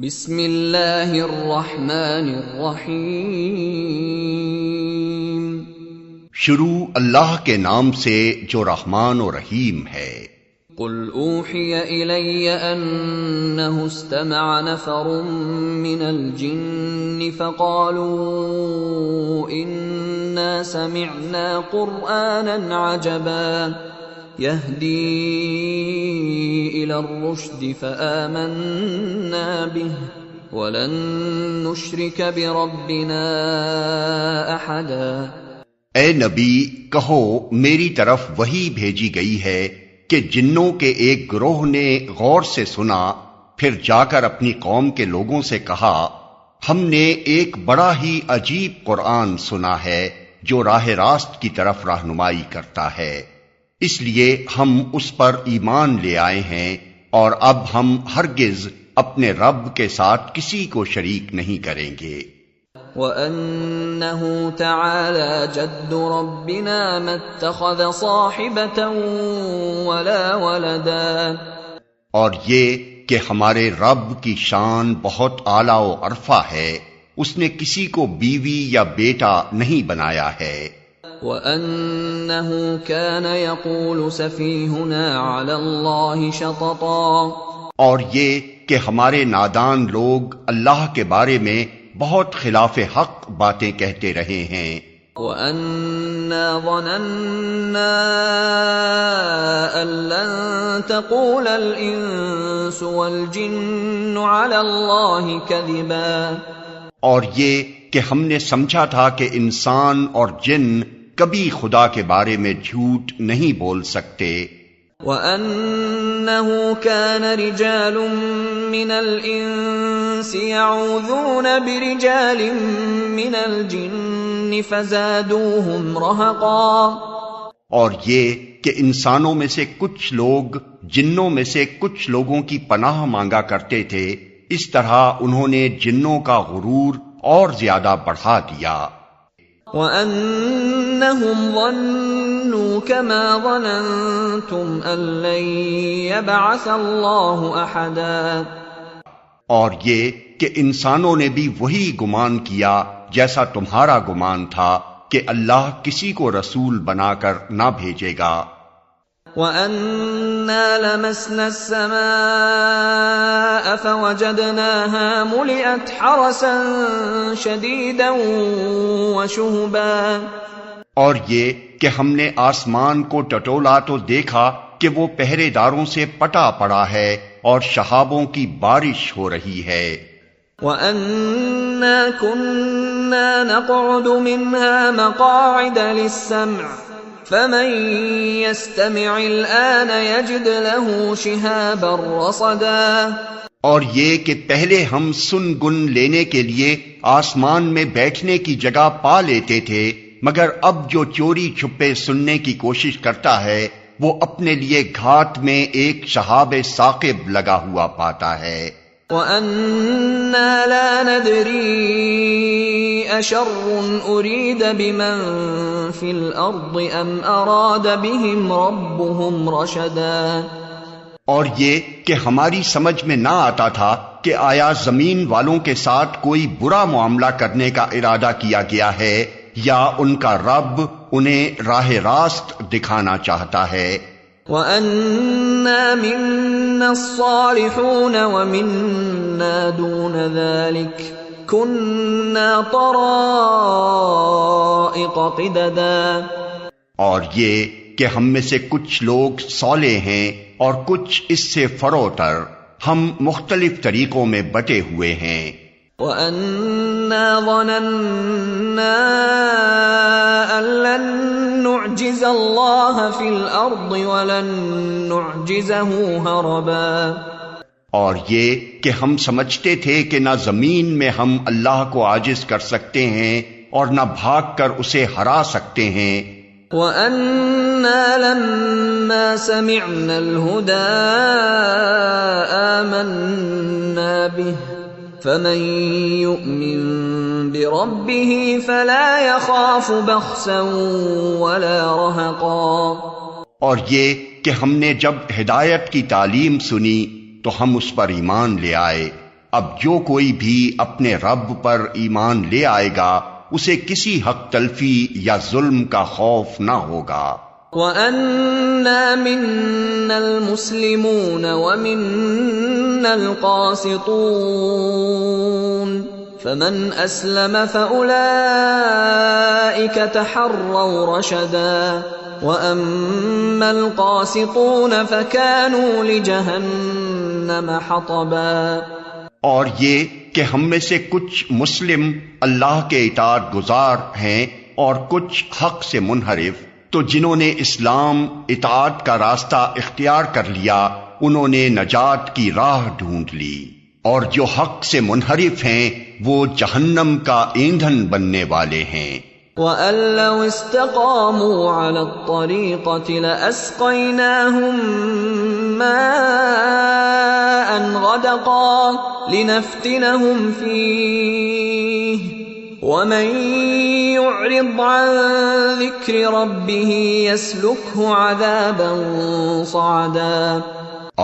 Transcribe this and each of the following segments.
بسم اللہ الرحمن الرحیم۔ شروع اللہ کے نام سے جو رحمان و رحیم ہے۔ قل اوحی الی انہ استمع نفر من الجن فقالوا انا سمعنا قرآنا عجبا يهدي إلى الرشد فآمنا به ولن نشرك بربنا أحدا۔ اے نبی کہو میری طرف وحی بھیجی گئی ہے کہ جنوں کے ایک گروہ نے غور سے سنا، پھر جا کر اپنی قوم کے لوگوں سے کہا ہم نے ایک بڑا ہی عجیب قرآن سنا ہے جو راہ راست کی طرف رہنمائی کرتا ہے، اس لیے ہم اس پر ایمان لے آئے ہیں اور اب ہم ہرگز اپنے رب کے ساتھ کسی کو شریک نہیں کریں گے۔ وَأَنَّهُ تَعَالَى جَدُّ رَبِّنَا مَا اتَّخَذَ صَاحِبَةً وَلَا وَلَدًا، اور یہ کہ ہمارے رب کی شان بہت اعلیٰ و عرفہ ہے، اس نے کسی کو بیوی یا بیٹا نہیں بنایا ہے۔ وَأَنَّهُ كَانَ يَقُولُ سَفِيهُنَا عَلَى اللَّهِ شَطَطًا، اور یہ کہ ہمارے نادان لوگ اللہ کے بارے میں بہت خلاف حق باتیں کہتے رہے ہیں۔ وَأَنَّا ظَنَنَّا أَن لَّن تَقُولَ الْإِنسُ وَالْجِنُّ عَلَى اللَّهِ كَذِبًا، اور یہ کہ ہم نے سمجھا تھا کہ انسان اور جن کبھی خدا کے بارے میں جھوٹ نہیں بول سکتے۔ وَأَنَّهُ كَانَ رِجَالٌ مِّنَ الْإِنسِ يَعُوذُونَ بِرِجَالٍ مِّنَ الْجِنِّ فَزَادُوهُمْ رَهَقًا، اور یہ کہ انسانوں میں سے کچھ لوگ جنوں میں سے کچھ لوگوں کی پناہ مانگا کرتے تھے، اس طرح انہوں نے جنوں کا غرور اور زیادہ بڑھا دیا۔ وَأَنَّهُمْ ظَنُّوا كَمَا ظَنَنْتُمْ أَن لَّن يَبْعَثَ اللَّهُ أَحَدًا، اور یہ کہ انسانوں نے بھی وہی گمان کیا جیسا تمہارا گمان تھا کہ اللہ کسی کو رسول بنا کر نہ بھیجے گا۔ وَأَنَّا لَمَسْنَا السَّمَاءَ فَوَجَدْنَاهَا مُلِئَتْ حَرَسًا شَدِيدًا وَشُهُبًا، اور یہ کہ ہم نے آسمان کو ٹٹولا تو دیکھا کہ وہ پہرے داروں سے پٹا پڑا ہے اور شہابوں کی بارش ہو رہی ہے۔ وَأَنَّا كُنَّا نَقْعُدُ مِنْهَا مَقَاعِدَ لِلسَّمْعِ فَمَن يَسْتَمِعِ الْآنَ يَجِدْ لَهُ شِهَابًا رَّصَدًا، اور یہ کہ پہلے ہم سن گن لینے کے لیے آسمان میں بیٹھنے کی جگہ پا لیتے تھے، مگر اب جو چوری چھپے سننے کی کوشش کرتا ہے وہ اپنے لیے گھات میں ایک شہاب ثاقب لگا ہوا پاتا ہے۔ وَأَنَّا لَا نَدْرِي أَشَرٌّ أُرِيدَ بِمَن فِي الْأَرْضِ أَمْ أَرَادَ بِهِمْ رَبُّهُمْ رَشَدًا، اور یہ کہ ہماری سمجھ میں نہ آتا تھا کہ آیا زمین والوں کے ساتھ کوئی برا معاملہ کرنے کا ارادہ کیا گیا ہے یا ان کا رب انہیں راہ راست دکھانا چاہتا ہے۔ وَأَنَّا مِنَّا الصَّالِحُونَ وَمِنَّا دُونَ ذَلِكَ كُنَّا طَرَائِقَ قِدَدًا، اور یہ کہ ہم میں سے کچھ لوگ صالح ہیں اور کچھ اس سے فروتر، ہم مختلف طریقوں میں بٹے ہوئے ہیں۔ وَأَنَّا ظَنَنَّا أَن لَّن نُّعْجِزَ اللَّهَ فِي الْأَرْضِ وَلَن نُّعْجِزَهُ هَرَبًا، اور یہ کہ ہم سمجھتے تھے کہ نہ زمین میں ہم اللہ کو عاجز کر سکتے ہیں اور نہ بھاگ کر اسے ہرا سکتے ہیں۔ وَأَنَّا لَمَّا سَمِعْنَا الْهُدَىٰ آمَنَّا بِهِ فَمَن يُؤْمِن بِرَبِّهِ فَلَا يَخَافُ بَخْسًا وَلَا رَهَقًا، اور یہ کہ ہم نے جب ہدایت کی تعلیم سنی تو ہم اس پر ایمان لے آئے، اب جو کوئی بھی اپنے رب پر ایمان لے آئے گا اسے کسی حق تلفی یا ظلم کا خوف نہ ہوگا۔ وَأَنَّا مِنَّا الْمُسْلِمُونَ وَمِنَّا الْقَاسِطُونَ فَمَنْ أَسْلَمَ فَأُولَئِكَ تَحَرَّوْا رَشَدًا وَأَمَّا الْقَاسِطُونَ فَكَانُوا لِجَهَنَّمَ حَطَبًا۔ اور یہ کہ ہم میں سے کچھ مسلم اللہ کے اطاعت گزار ہیں اور کچھ حق سے منحرف، تو جنہوں نے اسلام اطاعت کا راستہ اختیار کر لیا انہوں نے نجات کی راہ ڈھونڈ لی، اور جو حق سے منحرف ہیں وہ جہنم کا ایندھن بننے والے ہیں۔ وَأَن لَّوْ اسْتَقَامُوا عَلَى الطَّرِيقَةِ لَأَسْقَيْنَاهُم مَّاءً غَدَقًا لِّنَفْتِنَهُمْ فِيهِ وَمَن يُعْرِضْ عَن ذِكْرِ رَبِّهِ يَسْلُكْهُ عَذَابًا صَعَدًا۔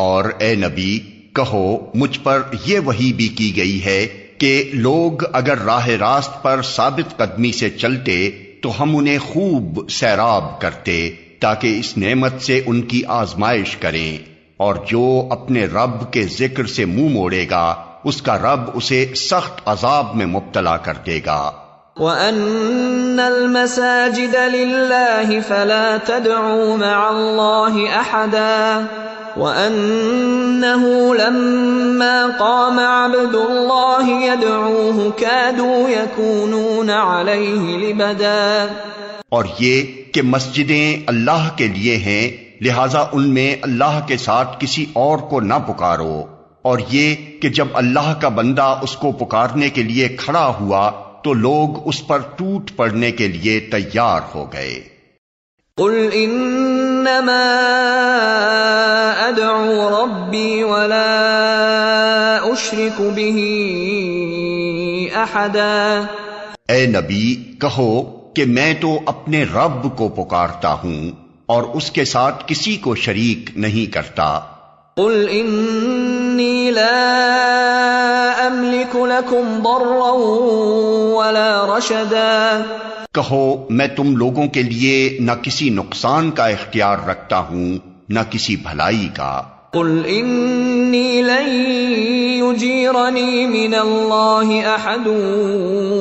اور اے نبی کہو مجھ پر یہ وحی بھی کی گئی ہے کہ لوگ اگر راہ راست پر ثابت قدمی سے چلتے تو ہم انہیں خوب سیراب کرتے تاکہ اس نعمت سے ان کی آزمائش کریں، اور جو اپنے رب کے ذکر سے منہ موڑے گا اس کا رب اسے سخت عذاب میں مبتلا کر دے گا۔ وَأَنَّ الْمَسَاجِدَ لِلَّهِ فَلَا تَدْعُوا مَعَ اللَّهِ أَحَدًا وَأَنَّهُ لَمَّا قَامَ عَبْدُ اللَّهِ يَدْعُوهُ كَادُوا يَكُونُونَ عَلَيْهِ لِبَدًا۔ اور یہ کہ مسجدیں اللہ کے لیے ہیں لہذا ان میں اللہ کے ساتھ کسی اور کو نہ پکارو، اور یہ کہ جب اللہ کا بندہ اس کو پکارنے کے لیے کھڑا ہوا تو لوگ اس پر ٹوٹ پڑنے کے لیے تیار ہو گئے۔ قُلْ إِنَّمَا أَدْعُو رَبِّي وَلَا أُشْرِكُ بِهِ أَحَدًا۔ اے نبی کہو کہ میں تو اپنے رب کو پکارتا ہوں اور اس کے ساتھ کسی کو شریک نہیں کرتا۔ قُلْ إِنِّي لَا أَمْلِكُ لَكُمْ ضَرًّا وَلَا رَشَدًا۔ کہو میں تم لوگوں کے لیے نہ کسی نقصان کا اختیار رکھتا ہوں نہ کسی بھلائی کا۔ قُلْ إِنِّي لَن يُجِيرَنِي مِنَ اللَّهِ أَحَدٌ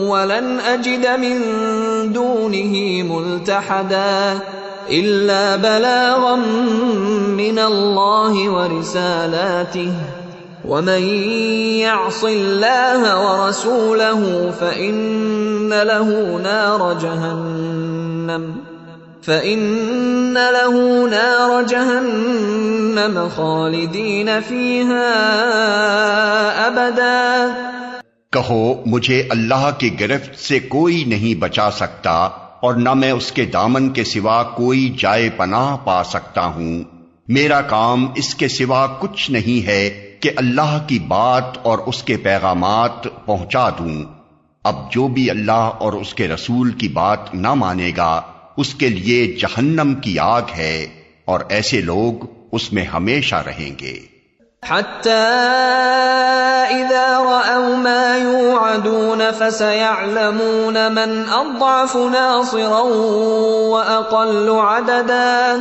وَلَنْ أَجِدَ مِن دُونِهِ مُلْتَحَدًا إِلَّا بَلَاغًا مِّنَ اللَّهِ وَرِسَالَاتِهِ وَمَن يَعْصِ اللَّهَ وَرَسُولَهُ فَإِنَّ لَهُ نَارَ جَهَنَّمَ خَالِدِينَ فِيهَا أَبَدًا۔ کہو مجھے اللہ کی گرفت سے کوئی نہیں بچا سکتا اور نہ میں اس کے دامن کے سوا کوئی جائے پناہ پا سکتا ہوں۔ میرا کام اس کے سوا کچھ نہیں ہے کہ اللہ کی بات اور اس کے پیغامات پہنچا دوں۔ اب جو بھی اللہ اور اس کے رسول کی بات نہ مانے گا اس کے لیے جہنم کی آگ ہے، اور ایسے لوگ اس میں ہمیشہ رہیں گے۔ حَتَّى إِذَا رَأَوْا مَا يُوعَدُونَ فَسَيَعْلَمُونَ مَنْ أَضْعَفُ نَاصِرًا وَأَقَلُّ عَدَدًا۔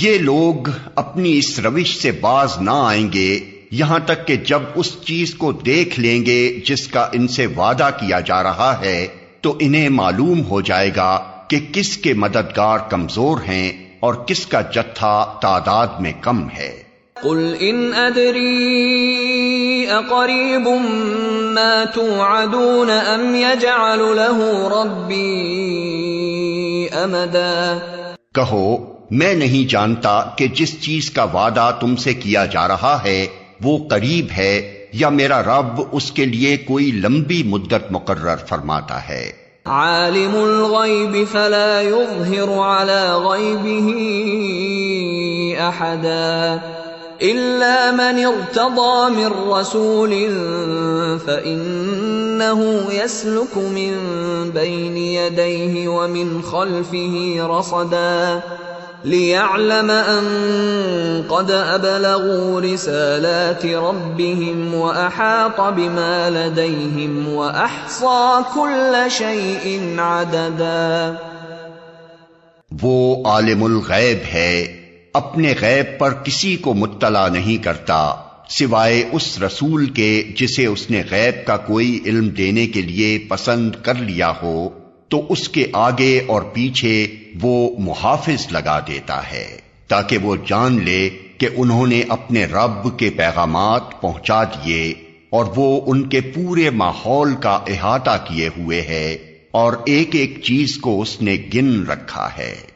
یہ لوگ اپنی اس روش سے باز نہ آئیں گے یہاں تک کہ جب اس چیز کو دیکھ لیں گے جس کا ان سے وعدہ کیا جا رہا ہے تو انہیں معلوم ہو جائے گا کہ کس کے مددگار کمزور ہیں اور کس کا جتھا تعداد میں کم ہے۔ قُلْ إِنْ أَدْرِي أَقَرِيبٌ مَّا تُوعَدُونَ أَمْ يَجْعَلُ لَهُ رَبِّي أَمَدًا۔ کہو میں نہیں جانتا کہ جس چیز کا وعدہ تم سے کیا جا رہا ہے وہ قریب ہے یا میرا رب اس کے لیے کوئی لمبی مدت مقرر فرماتا ہے۔ عالم الغیب فلا يظہر على غیبه احدا الا من ارتضى من رسول فإنه يسلك من بين يديه ومن خلفه رصدا لِيَعْلَمَ أَن قَدْ أَبْلَغُوا رِسَالَاتِ رَبِّهِمْ وَأَحَاطَ بِمَا لَدَيْهِمْ وَأَحْصَىٰ كُلَّ شَيْءٍ عَدَدًا۔ وہ عالم الغیب ہے، اپنے غیب پر کسی کو مطلع نہیں کرتا سوائے اس رسول کے جسے اس نے غیب کا کوئی علم دینے کے لیے پسند کر لیا ہو، تو اس کے آگے اور پیچھے وہ محافظ لگا دیتا ہے تاکہ وہ جان لے کہ انہوں نے اپنے رب کے پیغامات پہنچا دیے اور وہ ان کے پورے ماحول کا احاطہ کیے ہوئے ہے اور ایک ایک چیز کو اس نے گن رکھا ہے۔